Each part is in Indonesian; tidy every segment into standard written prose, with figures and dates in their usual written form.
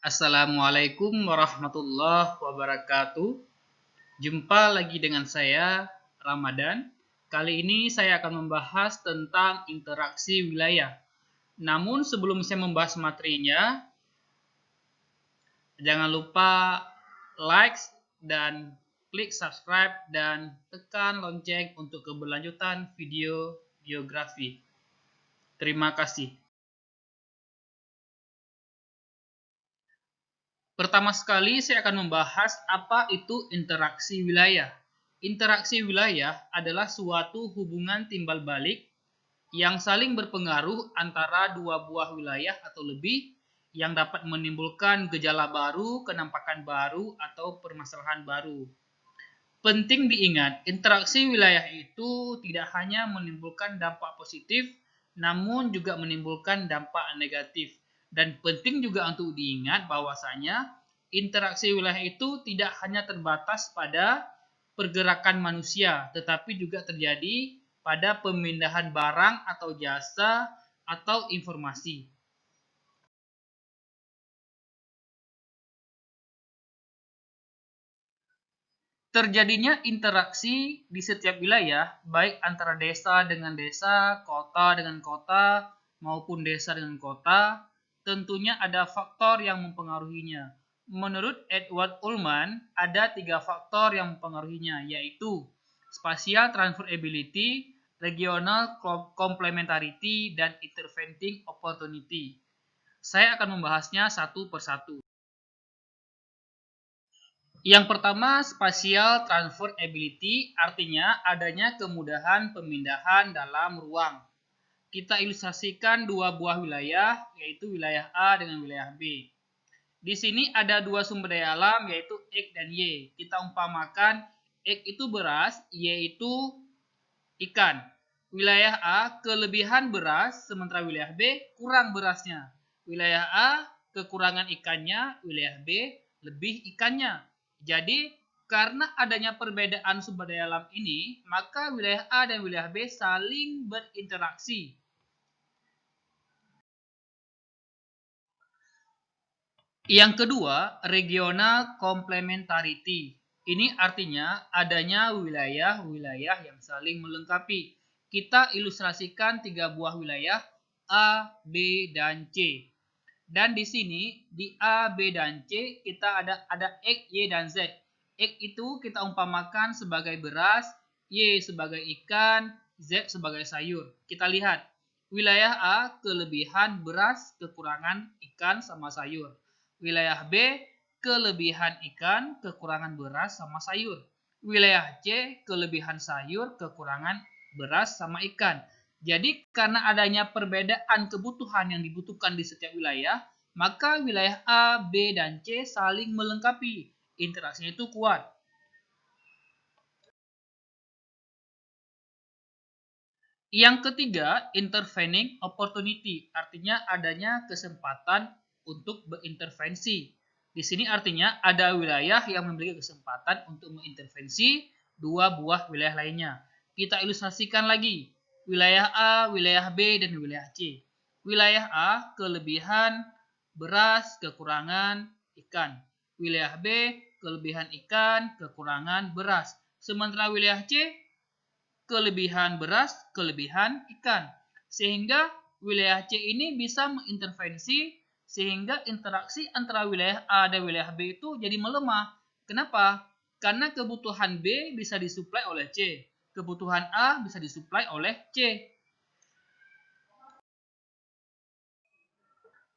Assalamualaikum warahmatullahi wabarakatuh. Jumpa lagi dengan saya, Ramadan. Kali ini saya akan membahas tentang interaksi wilayah. Namun sebelum saya membahas materinya, jangan lupa like dan klik subscribe dan tekan lonceng untuk keberlanjutan video biografi. Terima kasih. Pertama sekali saya akan membahas apa itu interaksi wilayah. Interaksi wilayah adalah suatu hubungan timbal balik yang saling berpengaruh antara dua buah wilayah atau lebih yang dapat menimbulkan gejala baru, kenampakan baru, atau permasalahan baru. Penting diingat, interaksi wilayah itu tidak hanya menimbulkan dampak positif, namun juga menimbulkan dampak negatif. Dan penting juga untuk diingat bahwasanya interaksi wilayah itu tidak hanya terbatas pada pergerakan manusia, tetapi juga terjadi pada pemindahan barang atau jasa atau informasi. Terjadinya interaksi di setiap wilayah, baik antara desa dengan desa, kota dengan kota, maupun desa dengan kota, tentunya ada faktor yang mempengaruhinya. Menurut Edward Ullman, ada 3 faktor yang mempengaruhinya, yaitu spatial transferability, regional complementarity, dan interventing opportunity. Saya akan membahasnya satu persatu. Yang pertama, spatial transferability artinya adanya kemudahan pemindahan dalam ruang. Kita ilustrasikan dua buah wilayah, yaitu wilayah A dengan wilayah B. Di sini ada dua sumber daya alam, yaitu X dan Y. Kita umpamakan X itu beras, Y itu ikan. Wilayah A kelebihan beras, sementara wilayah B kurang berasnya. Wilayah A kekurangan ikannya, wilayah B lebih ikannya. Jadi, karena adanya perbedaan sumber daya alam ini, maka wilayah A dan wilayah B saling berinteraksi. Yang kedua, regional complementarity. Ini artinya adanya wilayah-wilayah yang saling melengkapi. Kita ilustrasikan 3 buah wilayah A, B, dan C. Dan di sini di A, B, dan C kita ada X, Y, dan Z. X itu kita umpamakan sebagai beras, Y sebagai ikan, Z sebagai sayur. Kita lihat, wilayah A kelebihan beras, kekurangan ikan sama sayur. Wilayah B kelebihan ikan, kekurangan beras sama sayur. Wilayah C kelebihan sayur, kekurangan beras sama ikan. Jadi karena adanya perbedaan kebutuhan yang dibutuhkan di setiap wilayah, maka wilayah A, B, dan C saling melengkapi. Interaksinya itu kuat. Yang ketiga, intervening opportunity, artinya adanya kesempatan untuk berintervensi. Di sini artinya ada wilayah yang memiliki kesempatan untuk mengintervensi dua buah wilayah lainnya. Kita ilustrasikan lagi, wilayah A, wilayah B, dan wilayah C. Wilayah A, kelebihan beras, kekurangan ikan. Wilayah B, kelebihan ikan, kekurangan beras. Sementara wilayah C, kelebihan beras, kelebihan ikan. Sehingga wilayah C ini bisa mengintervensi sehingga interaksi antara wilayah A dan wilayah B itu jadi melemah. Kenapa? Karena kebutuhan B bisa disuplai oleh C, kebutuhan A bisa disuplai oleh C.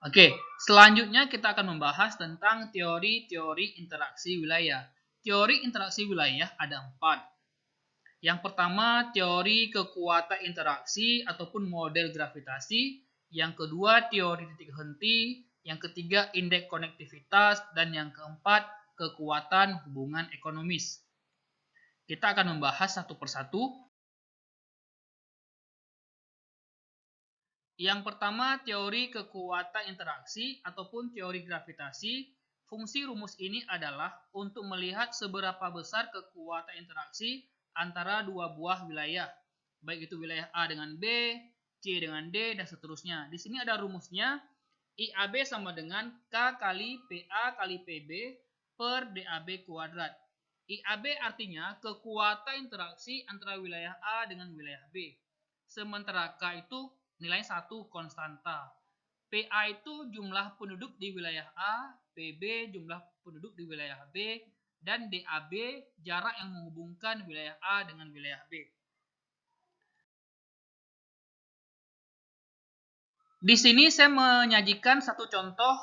Oke, selanjutnya kita akan membahas tentang teori-teori interaksi wilayah. Teori interaksi wilayah ada 4. Yang pertama, teori kekuatan interaksi ataupun model gravitasi. Yang kedua, teori titik henti. Yang ketiga, indeks konektivitas. Dan yang keempat, kekuatan hubungan ekonomis. Kita akan membahas satu persatu. Yang pertama, teori kekuatan interaksi ataupun teori gravitasi. Fungsi rumus ini adalah untuk melihat seberapa besar kekuatan interaksi antara dua buah wilayah, baik itu wilayah A dengan B, C dengan D, dan seterusnya. Di sini ada rumusnya. IAB sama dengan K kali PA kali PB per DAB kuadrat. IAB artinya kekuatan interaksi antara wilayah A dengan wilayah B. Sementara K itu nilai 1 konstanta. PA itu jumlah penduduk di wilayah A, PB jumlah penduduk di wilayah B, dan DAB jarak yang menghubungkan wilayah A dengan wilayah B. Di sini saya menyajikan satu contoh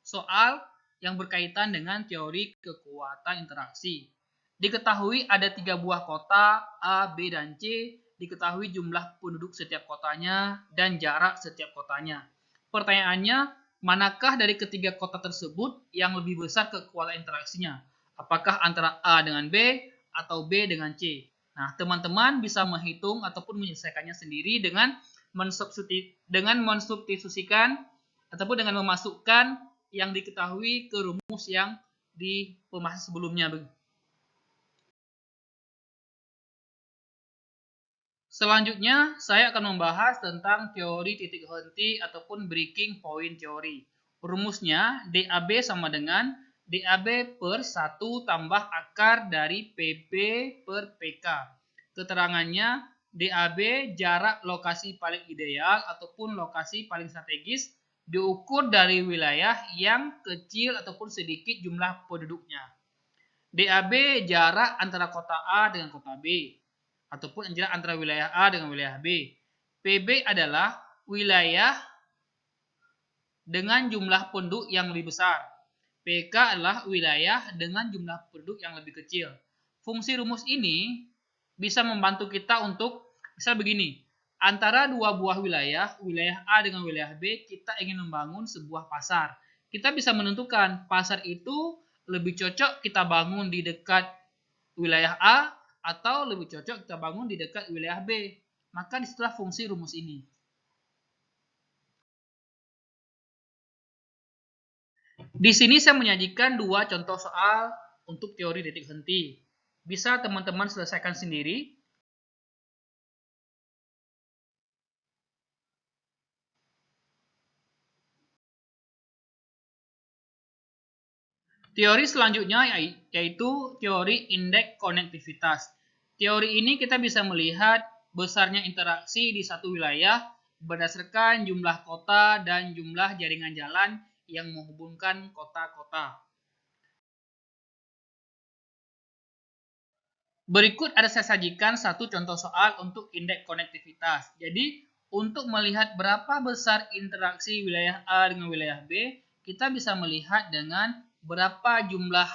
soal yang berkaitan dengan teori kekuatan interaksi. Diketahui ada 3 buah kota A, B, dan C. Diketahui jumlah penduduk setiap kotanya dan jarak setiap kotanya. Pertanyaannya, manakah dari ketiga kota tersebut yang lebih besar kekuatan interaksinya? Apakah antara A dengan B atau B dengan C? Nah, teman-teman bisa menghitung ataupun menyelesaikannya sendiri dengan mensubstitusikan ataupun dengan memasukkan yang diketahui ke rumus yang di pembahasan sebelumnya. Selanjutnya, saya akan membahas tentang teori titik henti ataupun breaking point teori. Rumusnya DAB sama dengan DAB per 1 tambah akar dari PB per PK. Keterangannya, DAB jarak lokasi paling ideal ataupun lokasi paling strategis diukur dari wilayah yang kecil ataupun sedikit jumlah penduduknya. DAB jarak antara kota A dengan kota B ataupun jarak antara wilayah A dengan wilayah B. PB adalah wilayah dengan jumlah penduduk yang lebih besar. PK adalah wilayah dengan jumlah penduduk yang lebih kecil. Fungsi rumus ini bisa membantu kita untuk, misal begini, antara dua buah wilayah, wilayah A dengan wilayah B, kita ingin membangun sebuah pasar. Kita bisa menentukan pasar itu lebih cocok kita bangun di dekat wilayah A atau lebih cocok kita bangun di dekat wilayah B. Maka disitulah fungsi rumus ini. Di sini saya menyajikan dua contoh soal untuk teori titik henti. Bisa teman-teman selesaikan sendiri. Teori selanjutnya yaitu teori indeks konektivitas. Teori ini kita bisa melihat besarnya interaksi di satu wilayah berdasarkan jumlah kota dan jumlah jaringan jalan yang menghubungkan kota-kota. Berikut ada saya sajikan satu contoh soal untuk indeks konektivitas. Jadi, untuk melihat berapa besar interaksi wilayah A dengan wilayah B, kita bisa melihat dengan berapa jumlah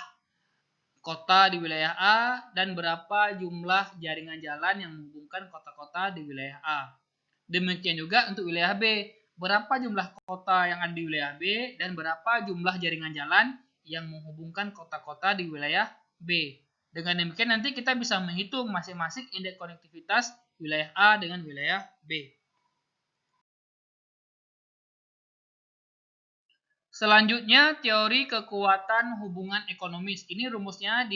kota di wilayah A dan berapa jumlah jaringan jalan yang menghubungkan kota-kota di wilayah A. Demikian juga untuk wilayah B, berapa jumlah kota yang ada di wilayah B dan berapa jumlah jaringan jalan yang menghubungkan kota-kota di wilayah B. Dengan demikian nanti kita bisa menghitung masing-masing indeks konektivitas wilayah A dengan wilayah B. Selanjutnya teori kekuatan hubungan ekonomis. Ini rumusnya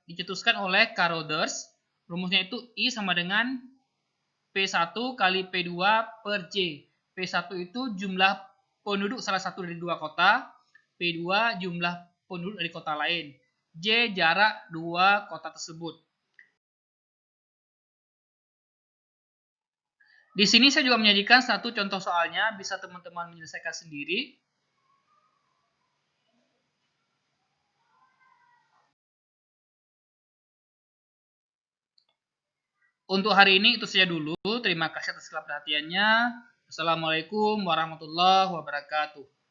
dicetuskan oleh Carothers. Rumusnya itu I sama dengan P1 kali P2 per J. P1 itu jumlah penduduk salah satu dari dua kota. P2 jumlah penduduk dari kota lain. J jarak dua kota tersebut. Di sini saya juga menyajikan satu contoh soalnya, bisa teman-teman menyelesaikan sendiri. Untuk hari ini itu saja dulu. Terima kasih atas segala perhatiannya. Assalamualaikum warahmatullahi wabarakatuh.